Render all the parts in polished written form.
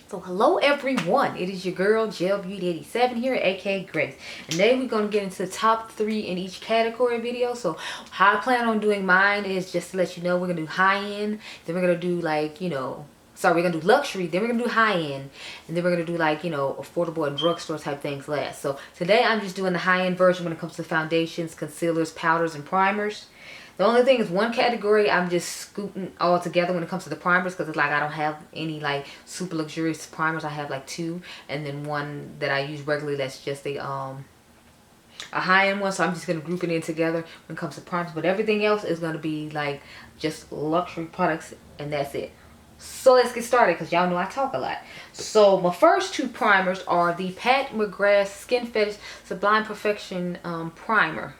So hello everyone, it is your girl Gel Beauty 87 here, aka Grace. And today we're going to get into the top 3 in each category video. So how I plan on doing mine is just to let you know we're going to do high end, then we're going to do like, we're going to do luxury, then we're going to do high end, and then we're going to do like, affordable and drugstore type things last. So today I'm just doing the high end version when it comes to foundations, concealers, powders, and primers. The only thing is one category I'm just scooting all together when it comes to the primers, because it's like I don't have any like super luxurious primers. I have like 2, and then one that I use regularly that's just a high-end one. So I'm just going to group it in together when it comes to primers. But everything else is going to be like just luxury products, and that's it. So let's get started, because y'all know I talk a lot. So my first 2 primers are the Pat McGrath Skin Fetish Sublime Perfection Primer.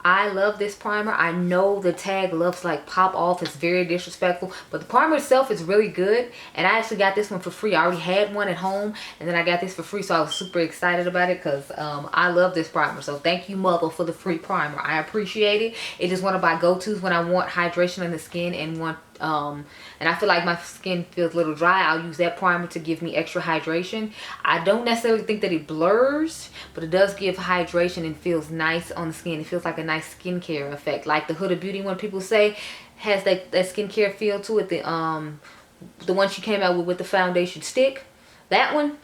I love this primer. I know the tag loves like pop off. It's very disrespectful, but the primer itself is really good. And I actually got this one for free. I already had one at home, and then I got this for free, so I was super excited about it because I love this primer. So thank you, mother, for the free primer. I appreciate it. It is one of my go-tos when I want hydration in the skin and want and I feel like my skin feels a little dry. I'll use that primer to give me extra hydration. I don't necessarily think that it blurs, but it does give hydration and feels nice on the skin. It feels like a nice skincare effect, like the Huda Beauty one people say has that skincare feel to it. The one she came out with the foundation stick, that one,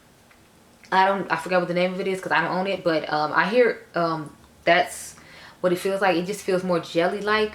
I forgot what the name of it is because I don't own it, but I hear that's what it feels like. It just feels more jelly like,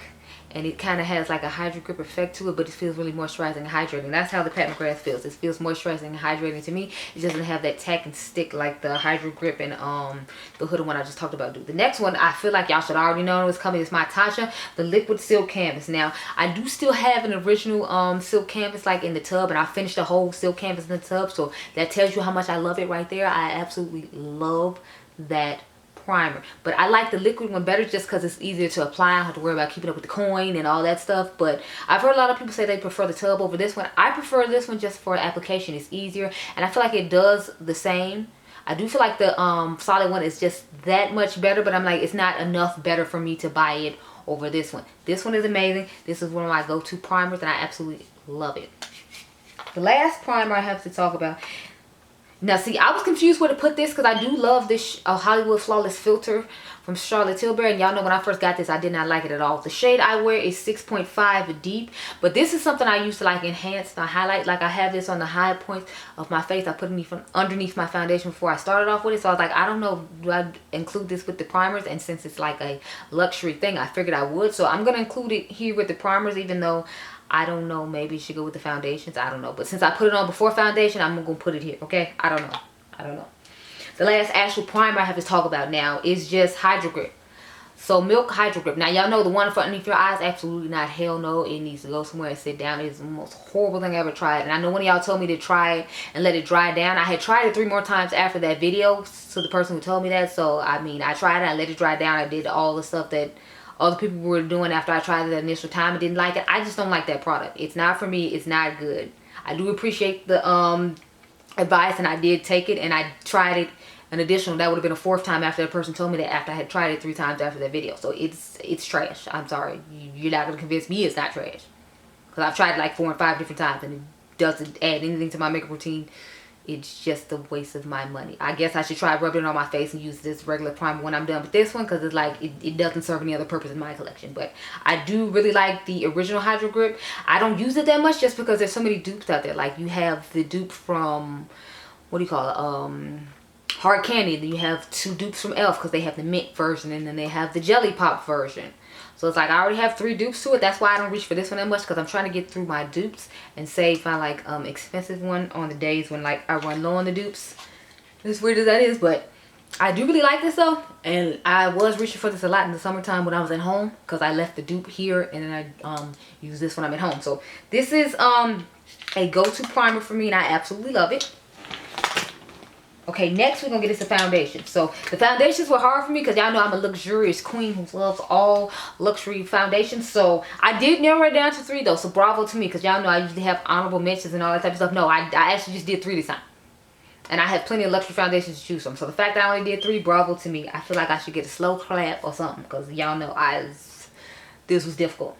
and it kind of has like a Hydro Grip effect to it, but it feels really moisturizing and hydrating. That's how the Pat McGrath feels. It feels moisturizing and hydrating to me. It doesn't have that tack and stick like the Hydro Grip and the Huda one I just talked about. The next one I feel like y'all should already know is coming. It's my Tatcha, the liquid silk canvas. Now I do still have an original silk canvas like in the tub, and I finished the whole silk canvas in the tub, so that tells you how much I love it right there. I absolutely love that primer, but I like the liquid one better just because it's easier to apply. I don't have to worry about keeping up with the coin and all that stuff. But I've heard a lot of people say they prefer the tub over this one. I prefer this one just for application. It's easier, and I feel like it does the same. I do feel like the solid one is just that much better, but I'm like, it's not enough better for me to buy it over this one. This one is amazing. This is one of my go-to primers, and I absolutely love it. The last primer I have to talk about. Now, see, I was confused where to put this because I do love this Hollywood Flawless Filter from Charlotte Tilbury. And y'all know when I first got this, I did not like it at all. The shade I wear is 6.5 deep. But this is something I used to like enhance my highlight. Like I have this on the high points of my face. I put it underneath my foundation before I started off with it. So I was like, I don't know, do I include this with the primers? And since it's like a luxury thing, I figured I would. So I'm going to include it here with the primers, even though I don't know, maybe it should go with the foundations. I don't know. But since I put it on before foundation, I'm going to put it here, okay? I don't know. The last actual primer I have to talk about now is just Hydro Grip. So Milk Hydro Grip. Now, y'all know the one underneath your eyes, absolutely not. Hell no. It needs to go somewhere and sit down. It's the most horrible thing I ever tried. And I know one of y'all told me to try it and let it dry down. I had tried it 3 more times after that video to the person who told me that. So, I mean, I tried it. I let it dry down. I did all the stuff that other people were doing after I tried it the initial time. I didn't like it. I just don't like that product. It's not for me. It's not good. I do appreciate the advice, and I did take it, and I tried it an additional. That would have been a 4th time after that person told me that, after I had tried it 3 times after that video. So it's trash. I'm sorry. You're not going to convince me it's not trash. Because I've tried it like 4 and 5 different times, and it doesn't add anything to my makeup routine. It's just a waste of my money. I guess I should try rubbing it on my face and use this regular primer when I'm done with this one, because it's like it doesn't serve any other purpose in my collection. But I do really like the original Hydro Grip. I don't use it that much just because there's so many dupes out there. Like you have the dupe from, what do you call it, Hard Candy. Then you have 2 dupes from e.l.f. because they have the mint version, and then they have the Jelly Pop version. So it's like I already have 3 dupes to it. That's why I don't reach for this one that much, because I'm trying to get through my dupes and save my like expensive one on the days when like I run low on the dupes. As weird as that is, but I do really like this though, and I was reaching for this a lot in the summertime when I was at home, because I left the dupe here and then I use this when I'm at home. So this is a go-to primer for me, and I absolutely love it. Okay, next we're going to get into foundation. So the foundations were hard for me because y'all know I'm a luxurious queen who loves all luxury foundations. So I did narrow it down to 3 though. So bravo to me, because y'all know I usually have honorable mentions and all that type of stuff. No, I actually just did 3 this time. And I have plenty of luxury foundations to choose from. So the fact that I only did 3, bravo to me. I feel like I should get a slow clap or something, because y'all know this was difficult.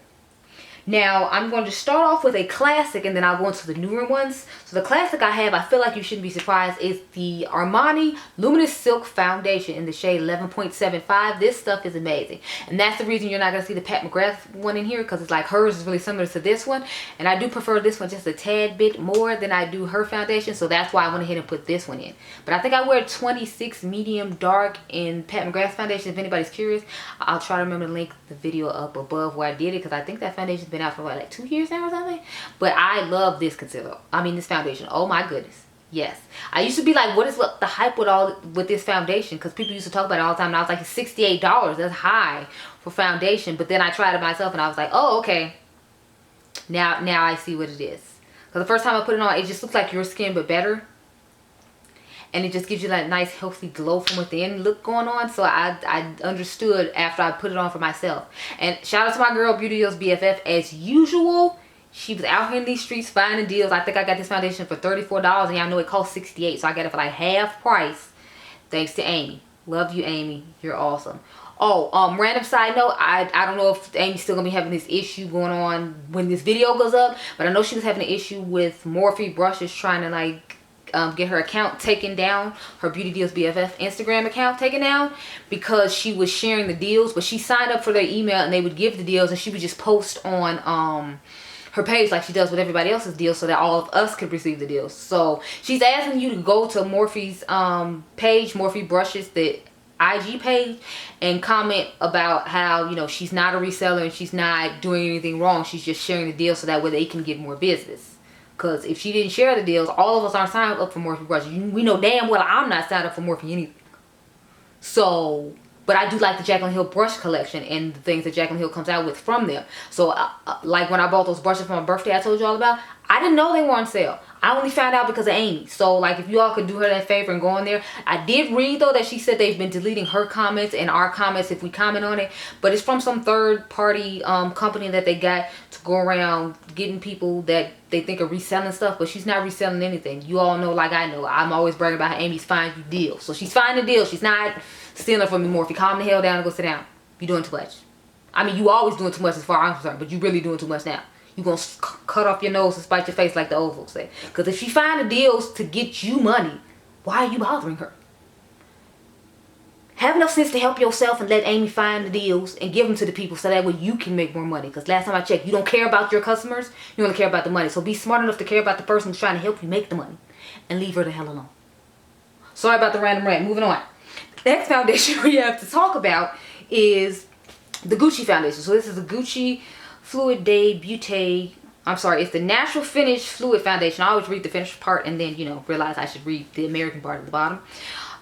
Now, I'm going to start off with a classic and then I'll go into the newer ones. So the classic I have, I feel like you shouldn't be surprised, is the Armani Luminous Silk Foundation in the shade 11.75. This stuff is amazing. And that's the reason you're not going to see the Pat McGrath one in here, because it's like hers is really similar to this one. And I do prefer this one just a tad bit more than I do her foundation. So that's why I went ahead and put this one in. But I think I wear 26 medium dark in Pat McGrath's foundation. If anybody's curious, I'll try to remember to link the video up above where I did it, because I think that foundation's been out for what, like 2 years now or something. But I love this concealer. I mean, this foundation. Oh my goodness. Yes. I used to be like, what is the hype with this foundation? Because people used to talk about it all the time. And I was like, it's $68. That's high for foundation. But then I tried it myself and I was like, oh, okay. Now I see what it is. Because the first time I put it on, it just looks like your skin, but better. And it just gives you that nice, healthy glow from within look going on. So I understood after I put it on for myself. And shout out to my girl, Beautydealsbff. As usual, she was out here in these streets finding deals. I think I got this foundation for $34. And y'all know it cost $68. So I got it for like half price. Thanks to Amy. Love you, Amy. You're awesome. Oh, random side note, I don't know if Amy's still gonna be having this issue going on when this video goes up. But I know she was having an issue with Morphe brushes trying to like get her account taken down, her Beautydealsbff Instagram account taken down, because she was sharing the deals. But she signed up for their email and they would give the deals, and she would just post on her page like she does with everybody else's deals, so that all of us could receive the deals. So she's asking you to go to Morphe's page, Morphe Brushes, the IG page, and comment about how, you know, she's not a reseller and she's not doing anything wrong. She's just sharing the deal so that way they can get more business. Because if she didn't share the deals, all of us aren't signed up for Morphe brushes. We know damn well I'm not signed up for Morphe anything. So, but I do like the Jaclyn Hill brush collection and the things that Jaclyn Hill comes out with from them. So, like when I bought those brushes for my birthday I told you all about, I didn't know they were on sale. I only found out because of Amy. So, like, if you all could do her that favor and go on there. I did read, though, that she said they've been deleting her comments and our comments if we comment on it. But it's from some third-party company that they got to go around getting people that they think are reselling stuff. But she's not reselling anything. You all know, like I know, I'm always bragging about how Amy's finding you deals. So, she's finding deals. She's not stealing from me more. If you calm the hell down and go sit down, you're doing too much. I mean, you always doing too much as far as I'm concerned, but you really doing too much now. You're going to cut off your nose and spite your face like the old folks say. Because if she find the deals to get you money, why are you bothering her? Have enough sense to help yourself and let Amy find the deals and give them to the people so that way you can make more money. Because last time I checked, you don't care about your customers, you only care about the money. So be smart enough to care about the person who's trying to help you make the money. And leave her the hell alone. Sorry about the random rant. Moving on. The next foundation we have to talk about is the Gucci foundation. So this is the Gucci Fluid Day Beauty. I'm sorry, it's the Natural Finish Fluid Foundation. I always read the finished part and then, you know, realize I should read the American part at the bottom.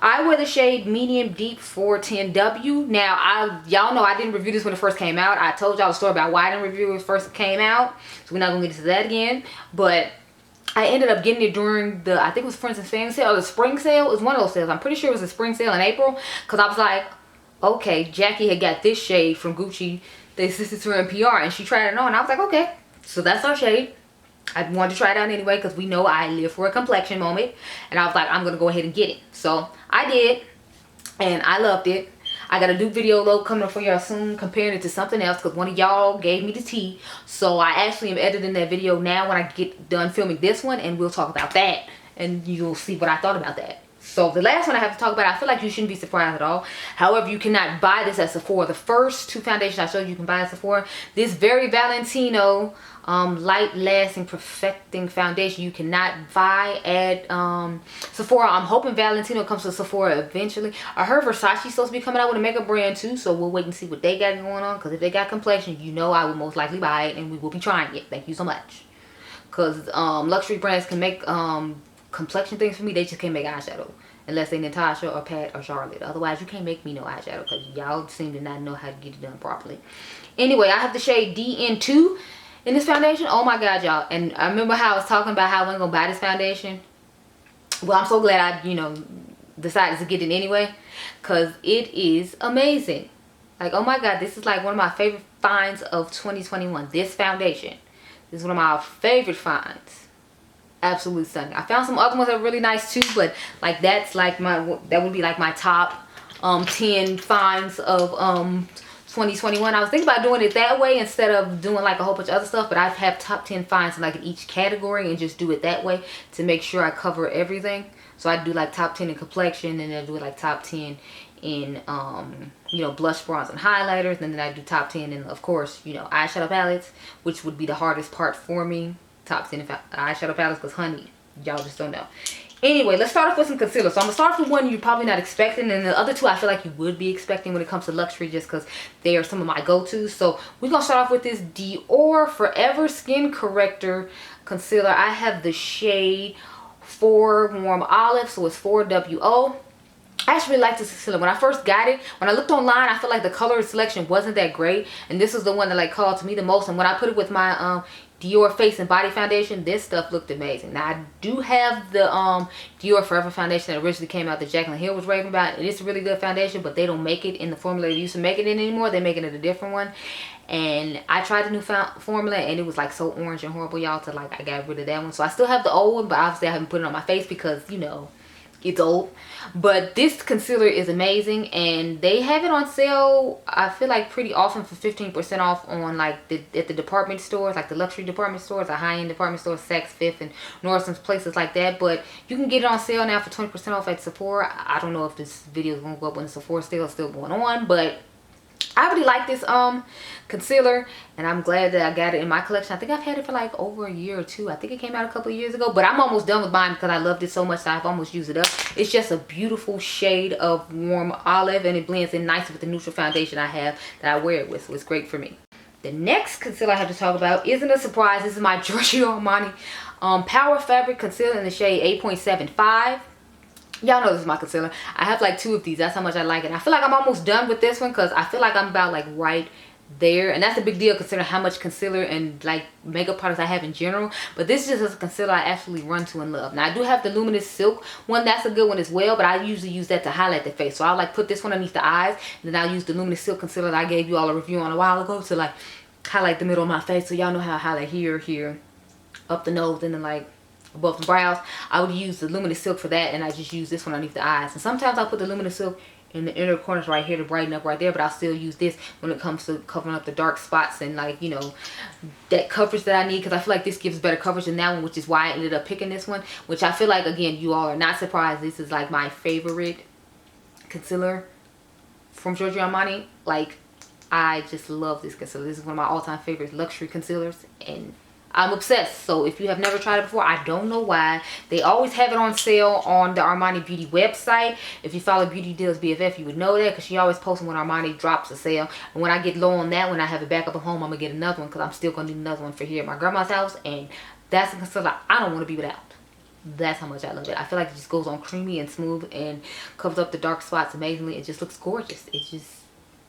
I wear the shade Medium Deep 410W. Now, y'all know I didn't review this when it first came out. I told y'all the story about why I didn't review it when it first came out. So we're not going to get into that again. But I ended up getting it during the, I think it was Friends and Family sale or the spring sale. It was one of those sales. I'm pretty sure it was a spring sale in April. Because I was like, okay, Jackie had got this shade from Gucci. They assisted her in PR and she tried it on. And I was like, okay, so that's our shade. I wanted to try it out anyway because we know I live for a complexion moment. And I was like, I'm going to go ahead and get it. So I did. And I loved it. I got a new video load coming up for y'all soon comparing it to something else because one of y'all gave me the tea. So I actually am editing that video now when I get done filming this one. And we'll talk about that. And you'll see what I thought about that. So the last one I have to talk about, I feel like you shouldn't be surprised at all. However, you cannot buy this at Sephora. The first two foundations I showed you can buy at Sephora. This Very Valentino Light Lasting Perfecting Foundation you cannot buy at Sephora. I'm hoping Valentino comes to Sephora eventually. I heard Versace's supposed to be coming out with a makeup brand too. So we'll wait and see what they got going on. Because if they got Complexion, you know I will most likely buy it. And we will be trying it. Thank you so much. Because luxury brands can make complexion things for me. They just can't make eyeshadow unless they Natasha or Pat or Charlotte. Otherwise you can't make me no eyeshadow because y'all seem to not know how to get it done properly. Anyway, I have the shade DN2 in this foundation. Oh my god, y'all. And I remember how I was talking about how I wasn't gonna buy this foundation. Well, I'm so glad I, you know, decided to get it anyway because it is amazing. Like, oh my god, this is like one of my favorite finds of 2021. This foundation is one of my favorite finds. Absolutely stunning. I found some other ones that are really nice too, but like that's like that would be like my top 10 finds of 2021. I was thinking about doing it that way instead of doing like a whole bunch of other stuff, but I have top 10 finds like in each category and just do it that way to make sure I cover everything. So I do like top 10 in complexion, and then I do like top 10 in you know, blush, bronze, and highlighters, and then I do top 10 in, of course, you know, eyeshadow palettes, which would be the hardest part for me. Top 10 eyeshadow palettes, because honey, y'all just don't know. Anyway, let's start off with some concealer. So I'm gonna start off with one you're probably not expecting, and the other two I feel like you would be expecting when it comes to luxury, just because they are some of my go-tos. So we're gonna start off with this Dior Forever Skin Corrector concealer. I have the shade 4 Warm Olive, so it's 4WO. I actually like this concealer. When I first got it, when I looked online, I felt like the color selection wasn't that great, and this is the one that like called to me the most. And when I put it with my Dior Face and Body Foundation, this stuff looked amazing. Now I do have the Dior Forever foundation that originally came out that Jaclyn Hill was raving about, and it's a really good foundation, but they don't make it in the formula they used to make it in anymore. They're making it a different one, and I tried the new formula, and it was like so orange and horrible, y'all, to like I got rid of that one. So I still have the old one, but obviously I haven't put it on my face because, you know, it's old. But this concealer is amazing, and they have it on sale, I feel like pretty often, for 15% off on like at the department stores, like the luxury department stores, the high-end department stores, Saks Fifth and Nordstrom's, places like that. But you can get it on sale now for 20% off at Sephora. I don't know if this video is gonna go up when the Sephora sale is still going on, but I really like this concealer, and I'm glad that I got it in my collection. I think I've had it for like over a year or two. I think it came out a couple of years ago, but I'm almost done with mine because I loved it so much that I've almost used it up. It's just a beautiful shade of warm olive, and it blends in nice with the neutral foundation I have that I wear it with, so it's great for me. The next concealer I have to talk about isn't a surprise. This is my Giorgio Armani Power Fabric Concealer in the shade 8.75. Y'all know this is my concealer. I have like 2 of these. That's how much I like it. I feel like I'm almost done with this one because I feel like I'm about like right there, and that's a big deal considering how much concealer and like makeup products I have in general. But this is just a concealer I actually run to and love. Now I do have the Luminous Silk one. That's a good one as well, but I usually use that to highlight the face. So I'll like put this one underneath the eyes, and then I'll use the Luminous Silk concealer that I gave you all a review on a while ago to like highlight the middle of my face. So y'all know how I highlight here, up the nose, and then like above the brows. I would use the Luminous Silk for that, and I just use this one underneath the eyes. And sometimes I'll put the Luminous Silk in the inner corners right here to brighten up right there, but I'll still use this when it comes to covering up the dark spots and like, you know, that coverage that I need, because I feel like this gives better coverage than that one, which is why I ended up picking this one, which I feel like, again, you all are not surprised, this is like my favorite concealer from Giorgio Armani. Like, I just love this concealer. This is one of my all-time favorite luxury concealers, and I'm obsessed. So if you have never tried it before, I don't know why. They always have it on sale on the Armani Beauty website. If you follow Beautydealsbff, you would know that, because she always posts when Armani drops a sale. And when I get low on that, when I have it back up at home, I'm going to get another one, because I'm still going to need another one for here at my grandma's house. And that's a concealer I don't want to be without. That's how much I love it. I feel like it just goes on creamy and smooth and covers up the dark spots amazingly. It just looks gorgeous.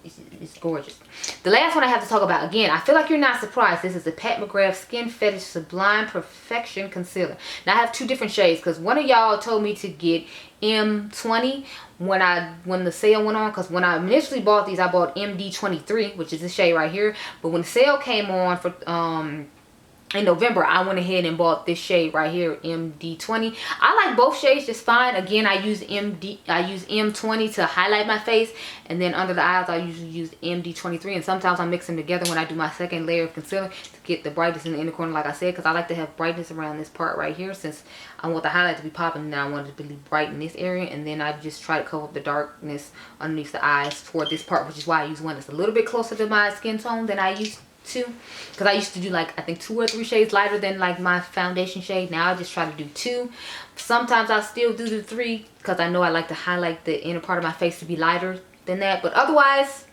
It's gorgeous. The last one I have to talk about, again, I feel like you're not surprised. This is the Pat McGrath Skin Fetish Sublime Perfection Concealer. Now I have 2 different shades, because one of y'all told me to get M20 when the sale went on, because when I initially bought these, I bought MD23, which is this shade right here. But when the sale came on for in November, I went ahead and bought this shade right here, MD20. I like both shades just fine. Again, I use M20 to highlight my face, and then under the eyes I usually use MD23, and sometimes I mix them together when I do my second layer of concealer to get the brightness in the inner corner, like I said, because I like to have brightness around this part right here, since I want the highlight to be popping, and I want it to be bright in this area, and then I just try to cover up the darkness underneath the eyes for this part, which is why I use one that's a little bit closer to my skin tone than I used to, because I used to do like I think 2 or 3 shades lighter than like my foundation shade. Now I just try to do 2. Sometimes I still do the 3 because I know I like to highlight the inner part of my face to be lighter than that, but otherwise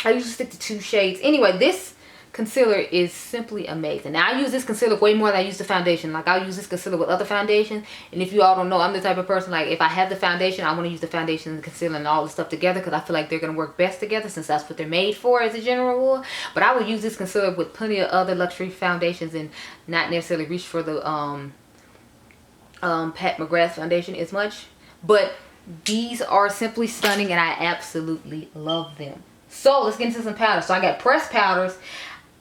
I usually stick to 2 shades. Anyway, this concealer is simply amazing. Now I use this concealer way more than I use the foundation. Like I'll use this concealer with other foundations, and if you all don't know, I'm the type of person, like if I have the foundation, I want to use the foundation and the concealer and all the stuff together, because I feel like they're going to work best together, since that's what they're made for as a general rule. But I would use this concealer with plenty of other luxury foundations and not necessarily reach for the Pat McGrath foundation as much. But these are simply stunning, and I absolutely love them. So let's get into some powders. So I got pressed powders,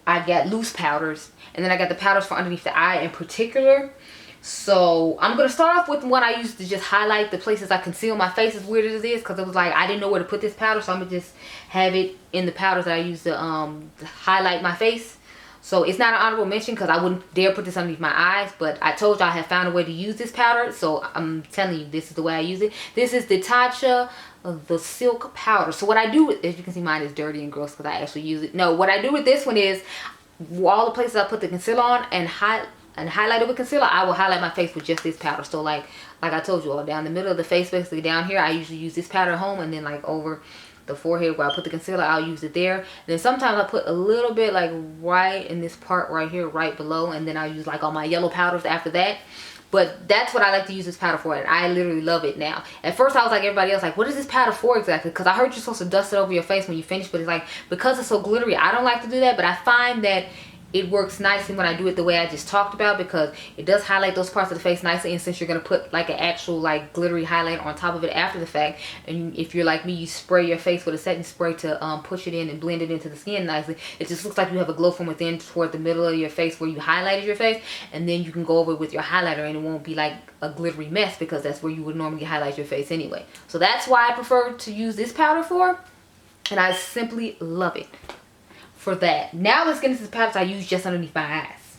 I got loose powders, and then I got the powders for underneath the eye in particular. So I'm gonna start off with one I used to just highlight the places I conceal my face, as weird as it is, because it was like I didn't know where to put this powder, so I'm gonna just have it in the powders that I use to highlight my face. So it's not an honorable mention because I wouldn't dare put this underneath my eyes, but I told you I have found a way to use this powder, so I'm telling you this is the way I use it. This is the Tatcha, the silk powder. So what I do with, as you can see, mine is dirty and gross because I actually use it. No, what I do with this one is all the places I put the concealer on and highlight it with concealer, I will highlight my face with just this powder. So like I told you, all down the middle of the face, basically down here, I usually use this powder at home, and then like over the forehead where I put the concealer, I'll use it there. And then sometimes I put a little bit like right in this part right here, right below, and then I'll use like all my yellow powders after that. But that's what I like to use this powder for, and I literally love it now. At first I was like everybody else, like, what is this powder for exactly? Because I heard you're supposed to dust it over your face when you finish, but it's like, because it's so glittery, I don't like to do that, but I find that it works nicely when I do it the way I just talked about, because it does highlight those parts of the face nicely. And since you're going to put like an actual like glittery highlighter on top of it after the fact, and if you're like me, you spray your face with a setting spray to push it in and blend it into the skin nicely, it just looks like you have a glow from within toward the middle of your face where you highlighted your face, and then you can go over it with your highlighter and it won't be like a glittery mess, because that's where you would normally highlight your face anyway. So that's why I prefer to use this powder for, and I simply love it for that. Now let's get into the powders I use just underneath my eyes,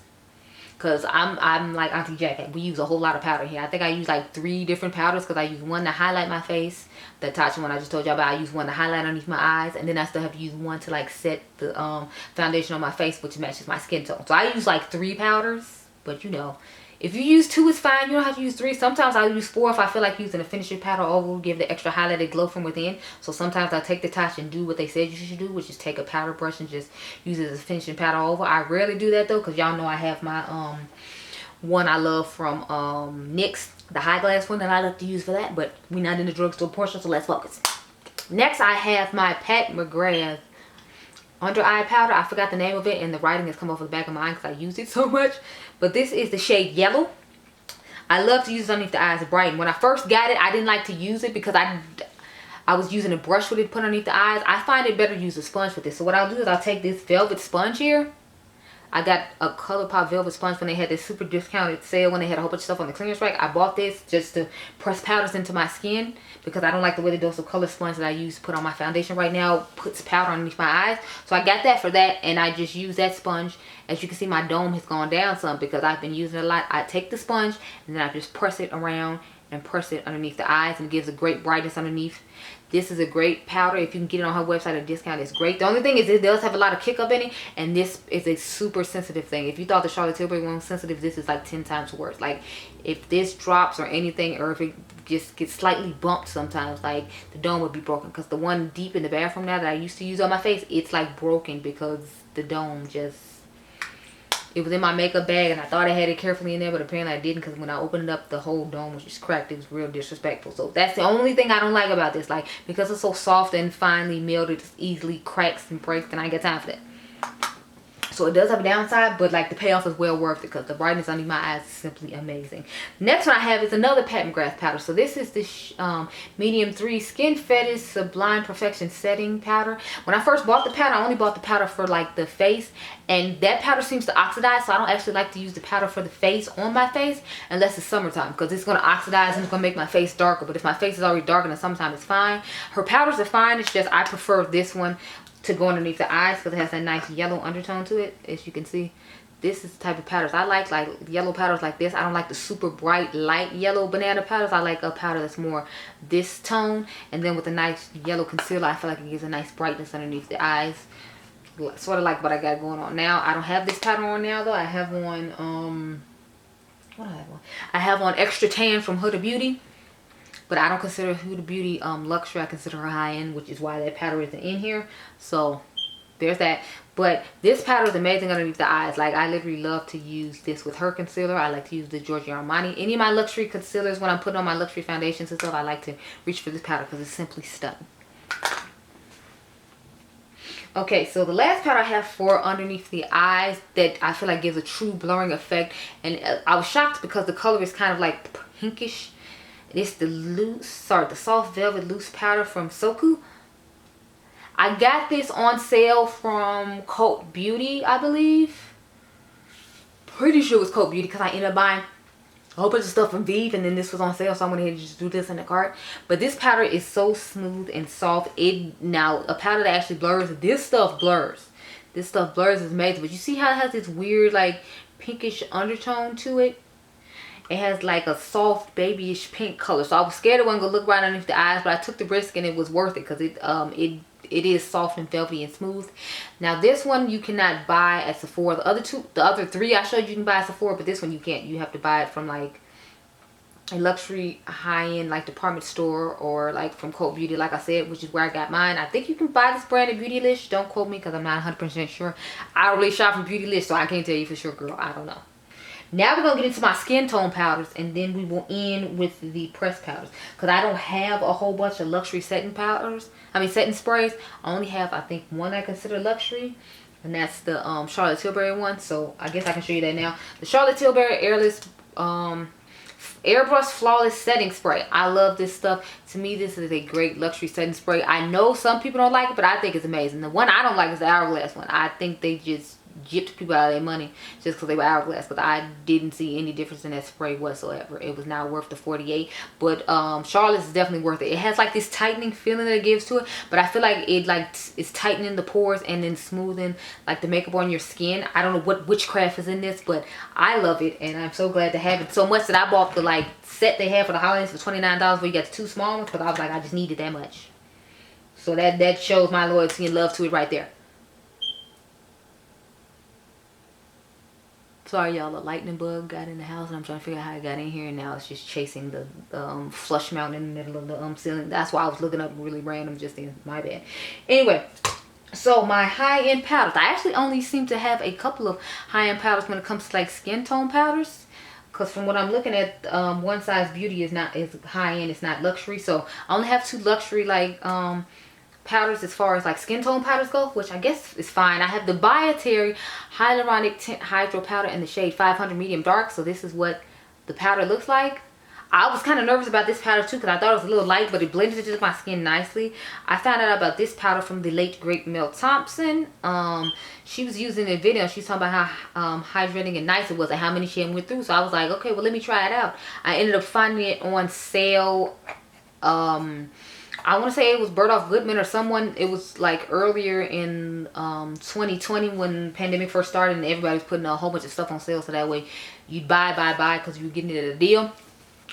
because I'm like Auntie Jack. We use a whole lot of powder here. I think I use like 3 different powders, because I use one to highlight my face, the Tatcha one I just told you about. I use one to highlight underneath my eyes, and then I still have to use one to like set the foundation on my face, which matches my skin tone. So I use like 3 powders, but you know, if you use 2, it's fine. You don't have to use 3. Sometimes I'll use 4 if I feel like using a finishing powder over, give the extra highlighted glow from within. So sometimes I'll take the Tatcha and do what they said you should do, which is take a powder brush and just use it as a finishing powder over. I rarely do that though, because y'all know I have my one I love from NYX, the high glass one that I love to use for that. But we're not in the drugstore portion, so let's focus. Next I have my Pat McGrath under eye powder. I forgot the name of it, and the writing has come off of the back of my eye because I use it so much. But this is the shade Yellow. I love to use it underneath the eyes to brighten. When I first got it, I didn't like to use it because I was using a brush with it put underneath the eyes. I find it better to use a sponge with this. So what I'll do is I'll take this velvet sponge here. I got a ColourPop velvet sponge when they had this super discounted sale, when they had a whole bunch of stuff on the clearance rack. I bought this just to press powders into my skin, because I don't like the way the Dose of Color sponge that I use to put on my foundation right now puts powder underneath my eyes. So I got that for that, and I just use that sponge. As you can see, my dome has gone down some because I've been using it a lot. I take the sponge and then I just press it around and press it underneath the eyes, and it gives a great brightness underneath. This is a great powder. If you can get it on her website at a discount, it's great. The only thing is it does have a lot of kick up in it, and this is a super sensitive thing. If you thought the Charlotte Tilbury one was sensitive, this is like 10 times worse. Like if this drops or anything, or if it just gets slightly bumped sometimes, like the dome would be broken. Because the one deep in the bathroom now that I used to use on my face, it's like broken because the dome just, it was in my makeup bag and I thought I had it carefully in there, but apparently I didn't, because when I opened it up, the whole dome was just cracked. It was real disrespectful. So that's the only thing I don't like about this. Like, because it's so soft and finely milled, it just easily cracks and breaks, and I ain't got time for that. So it does have a downside, but like the payoff is well worth it, because the brightness underneath my eyes is simply amazing. Next one I have is another Pat McGrath powder. So this is the medium 3 Skin Fetish Sublime Perfection Setting Powder. When I first bought the powder, I only bought the powder for like the face, and that powder seems to oxidize, so I don't actually like to use the powder for the face on my face unless it's summertime, because it's going to oxidize and it's going to make my face darker. But if my face is already dark in the summertime, it's fine. Her powders are fine, it's just I prefer this one to go underneath the eyes because it has that nice yellow undertone to it. As you can see, this is the type of powders I like yellow powders like this. I don't like the super bright light yellow banana powders. I like a powder that's more this tone, and then with a nice yellow concealer, I feel like it gives a nice brightness underneath the eyes, sort of like what I got going on now. I don't have this powder on now though. I have on what do I have on? I have on Extra Tan from Huda Beauty. But I don't consider Huda Beauty luxury. I consider her high-end, which is why that powder isn't in here. So there's that. But this powder is amazing underneath the eyes. Like, I literally love to use this with her concealer. I like to use the Giorgio Armani. Any of my luxury concealers, when I'm putting on my luxury foundations and stuff, I like to reach for this powder because it's simply stunning. Okay, so the last powder I have for underneath the eyes that I feel like gives a true blurring effect. And I was shocked because the color is kind of like pinkish. It's the soft velvet loose powder from Soku. I got this on sale from Cult Beauty, I believe. Pretty sure it was Cult Beauty, because I ended up buying a whole bunch of stuff from Vive, and then this was on sale, so I went ahead and just do this in the cart. But this powder is so smooth and soft. Now a powder that actually blurs, this stuff blurs. This stuff blurs is amazing. But you see how it has this weird like pinkish undertone to it? It has like a soft babyish pink color. So I was scared it wasn't gonna look right underneath the eyes, but I took the risk and it was worth it because it is soft and velvety and smooth. Now this one you cannot buy at Sephora. The other three I showed you can buy at Sephora, but this one you can't. You have to buy it from like a luxury high-end like department store or like from Cult Beauty, like I said, which is where I got mine. I think you can buy this brand at Beautylish. Don't quote me because I'm not 100% sure. I don't really shop from Beautylish, so I can't tell you for sure, girl. I don't know. Now we're going to get into my skin tone powders, and then we will end with the pressed powders. Because I don't have a whole bunch of luxury setting powders. I mean setting sprays. I only have, I think, one I consider luxury. And that's the Charlotte Tilbury one. So I guess I can show you that now. The Charlotte Tilbury Airless Airbrush Flawless Setting Spray. I love this stuff. To me, this is a great luxury setting spray. I know some people don't like it, but I think it's amazing. The one I don't like is the Hourglass one. I think they just gypped people out of their money just because they were Hourglass, because I didn't see any difference in that spray whatsoever. It was not worth the $48, but Charlotte's is definitely worth it. It has like this tightening feeling that it gives to it, but I feel like it is tightening the pores and then smoothing like the makeup on your skin. I don't know what witchcraft is in this, but I love it, and I'm so glad to have it so much that I bought the like set they had for the holidays for $29, where you got the two small ones, because I was like, I just needed that much. So that shows my loyalty and love to it right there. Sorry y'all, a lightning bug got in the house and I'm trying to figure out how it got in here, and now it's just chasing the flush mount in the middle of the ceiling. That's why I was looking up really random just then. My bad. Anyway, so my high-end powders. I actually only seem to have a couple of high-end powders when it comes to like skin tone powders. Because from what I'm looking at, One Size Beauty is high-end, it's not luxury. So I only have two luxury like powders as far as like skin tone powders go, which I guess is fine. I have the Beauty Hyaluronic Tint Hydro Powder in the shade 500 Medium Dark. So this is what the powder looks like. I was kind of nervous about this powder too because I thought it was a little light, but it blended into my skin nicely. I found out about this powder from the late great Mel Thompson. She was using a video. She was talking about how hydrating and nice it was and how many she had went through. So I was like, okay, well, let me try it out. I ended up finding it on sale. I want to say it was Bergdorf Goodman or someone. It was like earlier in 2020 when the pandemic first started and everybody was putting a whole bunch of stuff on sale, so that way you'd buy because you were getting it at a deal.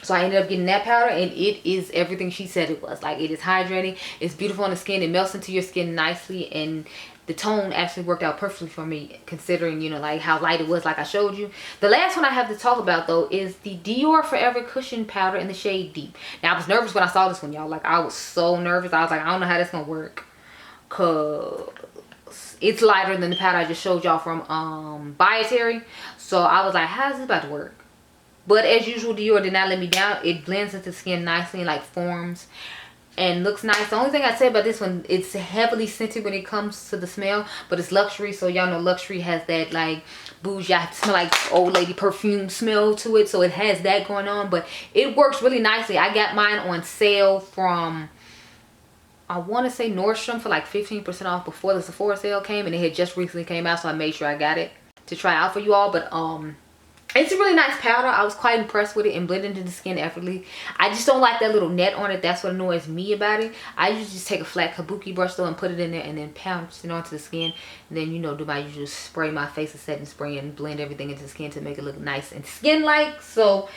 So I ended up getting that powder, and it is everything she said it was. Like, it is hydrating, it's beautiful on the skin, it melts into your skin nicely, and the tone actually worked out perfectly for me, considering, you know, like how light it was, like I showed you. The last one I have to talk about though is the Dior Forever Cushion Powder in the shade Deep. Now I was nervous when I saw this one, y'all. Like, I was so nervous. I was like, I don't know how that's gonna work, cause it's lighter than the powder I just showed y'all from Beauty. So I was like, how is this about to work? But as usual, Dior did not let me down. It blends into the skin nicely and like forms and looks nice. The only thing I say about this one, it's heavily scented when it comes to the smell, but it's luxury, so y'all know luxury has that like bougie, smell like old lady perfume smell to it, so it has that going on, but it works really nicely. I got mine on sale from, I want to say Nordstrom, for like 15% off before the Sephora sale came, and it had just recently came out, so I made sure I got it to try out for you all. But it's a really nice powder. I was quite impressed with it and blended into the skin effortlessly. I just don't like that little net on it. That's what annoys me about it. I usually just take a flat kabuki brush though and put it in there and then pounce it onto the skin. And then, you know, do my usual spray my face with setting spray and blend everything into the skin to make it look nice and skin-like. So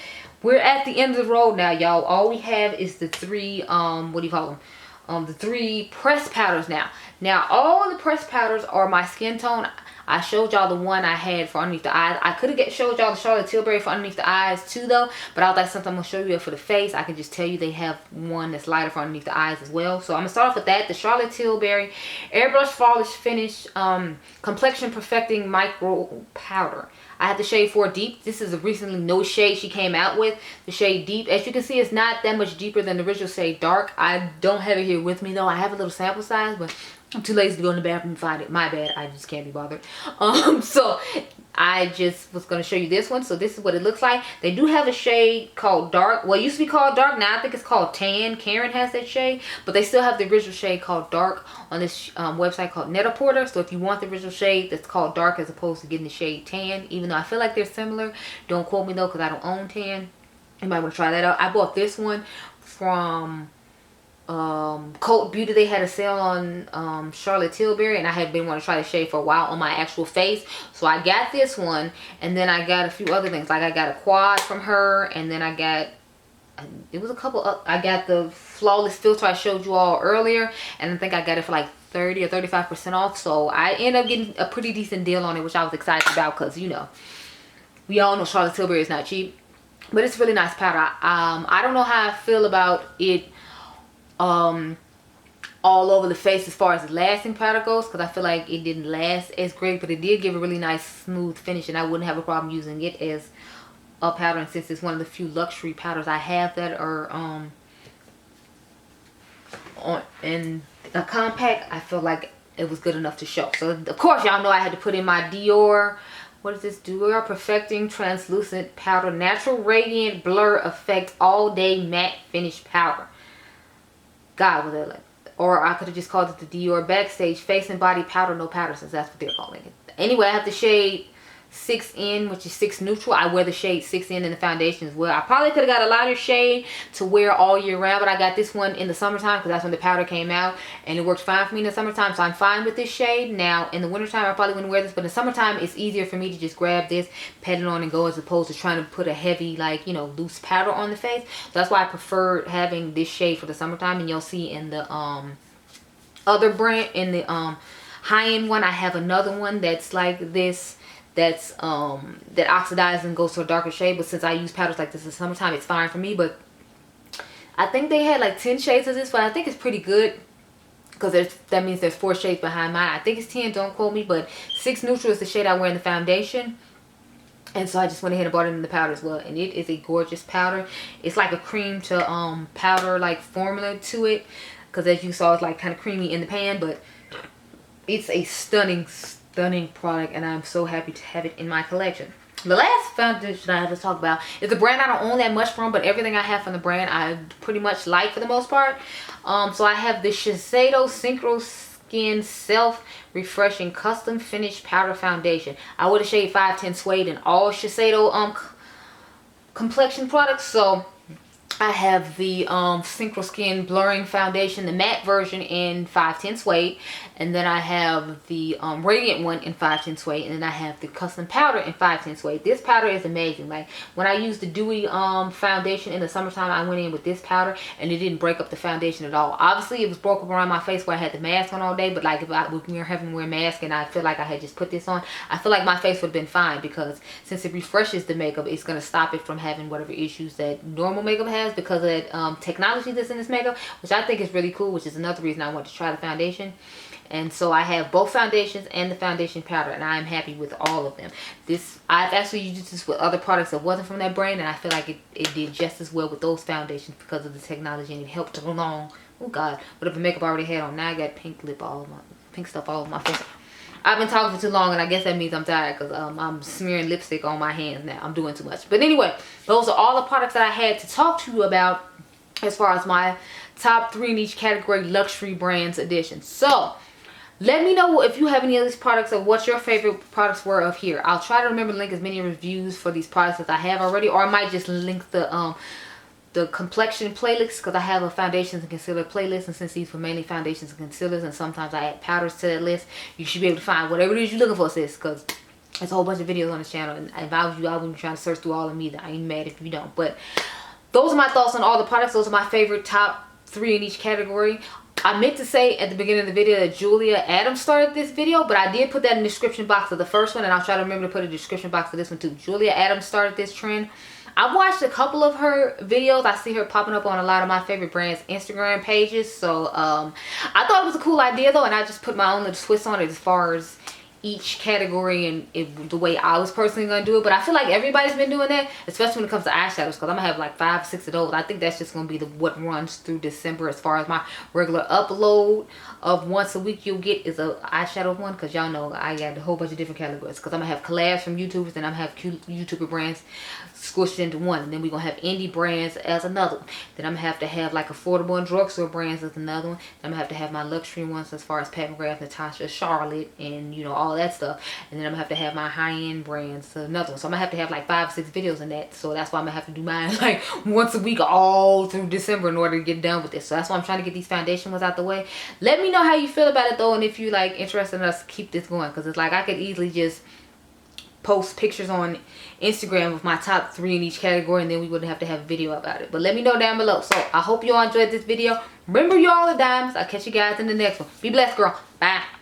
we're at the end of the road now, y'all. All we have is the three, what do you call them? The three pressed powders now. Now, all the pressed powders are my skin tone. I showed y'all the one I had for underneath the eyes. I could have showed y'all the Charlotte Tilbury for underneath the eyes too though, but I was like, since I'm going to show you it for the face, I can just tell you they have one that's lighter for underneath the eyes as well. So I'm going to start off with that. The Charlotte Tilbury Airbrush Flawless Finish Complexion Perfecting Micro Powder. I have the shade 4 Deep. This is a recently no shade she came out with. The shade Deep. As you can see, it's not that much deeper than the original shade Dark. I don't have it here with me though. I have a little sample size, but I'm too lazy to go in the bathroom and find it. My bad. I just can't be bothered. So I just was going to show you this one. So this is what it looks like. They do have a shade called dark. Well, it used to be called dark. Now I think it's called tan. Karen has that shade. But they still have the original shade called dark on this website called Net-a-Porter. So if you want the original shade that's called dark as opposed to getting the shade tan, even though I feel like they're similar, don't quote me though because I don't own tan. You might want to try that out. I bought this one from Cult Beauty. They had a sale on Charlotte Tilbury, and I had been wanting to try the shade for a while on my actual face. So I got this one, and then I got a few other things. Like I got a quad from her, and then I got, it was a couple of, I got the Flawless filter I showed you all earlier, and I think I got it for like 30 or 35% off. So I ended up getting a pretty decent deal on it, which I was excited about because, you know, we all know Charlotte Tilbury is not cheap. But it's really nice powder. I don't know how I feel about it all over the face as far as the lasting powder goes, because I feel like it didn't last as great, but it did give a really nice smooth finish, and I wouldn't have a problem using it as a powder. And since it's one of the few luxury powders I have that are in a compact, I feel like it was good enough to show. So of course y'all know I had to put in my Dior, what is this? Dior Perfecting Translucent Powder Natural Radiant Blur Effect All Day Matte Finish Powder. God, was that like? Or I could have just called it the Dior Backstage Face and Body Powder No Powder, since that's what they're calling it. Anyway, I have the shade 6N, which is 6 Neutral. I wear the shade 6N in the foundation as well. I probably could have got a lighter shade to wear all year round, but I got this one in the summertime because that's when the powder came out, and it works fine for me in the summertime, so I'm fine with this shade. Now in the wintertime I probably wouldn't wear this, but in the summertime it's easier for me to just grab this, pat it on and go, as opposed to trying to put a heavy, like, you know, loose powder on the face. So that's why I prefer having this shade for the summertime. And you'll see in the other brand, in the high-end one, I have another one that's like this, that's that oxidizes and goes to a darker shade. But since I use powders like this in the summertime, it's fine for me. But I think they had like 10 shades of this, but I think it's pretty good because that means there's 4 shades behind mine. I think it's 10, don't quote me, but 6 Neutral is the shade I wear in the foundation. And so I just went ahead and bought it in the powder as well, and it is a gorgeous powder. It's like a cream to powder like formula to it, because as you saw, it's like kind of creamy in the pan, but it's a stunning product, and I'm so happy to have it in my collection. The last foundation I have to talk about is a brand I don't own that much from, but everything I have from the brand I pretty much like for the most part. So I have the Shiseido Synchro Skin Self Refreshing Custom Finish Powder Foundation. I wear the shade 510 Suede in all Shiseido complexion products. So I have the Synchro Skin Blurring Foundation, the matte version in 510 Suede. And then I have the radiant one in 510 Suede. And then I have the custom powder in 510 Suede. This powder is amazing. Like when I used the dewy foundation in the summertime, I went in with this powder and it didn't break up the foundation at all. Obviously it was broke up around my face where I had the mask on all day. But like if we were having to wear a mask and I feel like I had just put this on, I feel like my face would have been fine, because since it refreshes the makeup, it's going to stop it from having whatever issues that normal makeup has, because of that technology that's in this makeup, which I think is really cool, which is another reason I want to try the foundation. And so I have both foundations and the foundation powder, and I'm happy with all of them. I've actually used this with other products that wasn't from that brand, and I feel like it did just as well with those foundations because of the technology, and it helped along, oh god, whatever makeup I already had on. Now I got pink stuff all over my face. I've been talking for too long, and I guess that means I'm tired, because I'm smearing lipstick on my hands now. I'm doing too much. But anyway, those are all the products that I had to talk to you about as far as my top 3 in each category luxury brands edition. So let me know if you have any of these products or what your favorite products were of here. I'll try to remember to link as many reviews for these products as I have already, or I might just link the complexion playlist, because I have a foundations and concealer playlist, and since these were mainly foundations and concealers, and sometimes I add powders to that list, you should be able to find whatever it is you're looking for, sis, because there's a whole bunch of videos on this channel, and if I was you, I wouldn't be trying to search through all of them either. I ain't mad if you don't. But those are my thoughts on all the products. Those are my favorite top 3 in each category. I meant to say at the beginning of the video that Julia Adams started this video, but I did put that in the description box of the first one, and I'll try to remember to put a description box of this one too. Julia Adams started this trend. I've watched a couple of her videos. I see her popping up on a lot of my favorite brands' Instagram pages. So I thought it was a cool idea though, and I just put my own little twist on it as far as each category and the way I was personally gonna do it. But I feel like everybody's been doing that, especially when it comes to eyeshadows, because I'm gonna have like 5 or 6 of those. I think that's just gonna be what runs through December. As far as my regular upload of once a week you'll get is a eyeshadow one, because y'all know I got a whole bunch of different categories, because I'm gonna have collabs from YouTubers, and I'm gonna have cute YouTuber brands squished into one, and then we're gonna have indie brands as another one. Then I'm gonna have to have like affordable and drugstore brands as another one. Then I'm gonna have to have my luxury ones as far as McGrath, Tatcha, Charlotte, and you know, all that stuff. And then I'm gonna have to have my high-end brands another one. So I'm gonna have to have like 5 or 6 videos in that. So that's why I'm gonna have to do mine like once a week all through December in order to get done with this. So that's why I'm trying to get these foundation ones out the way. Let me know how you feel about it though, and if you like interested in us keep this going, because it's like I could easily just post pictures on Instagram of my top 3 in each category, and then we wouldn't have to have a video about it. But let me know down below. So I hope you all enjoyed this video. Remember, you all are diamonds. I'll catch you guys in the next one. Be blessed, girl. Bye.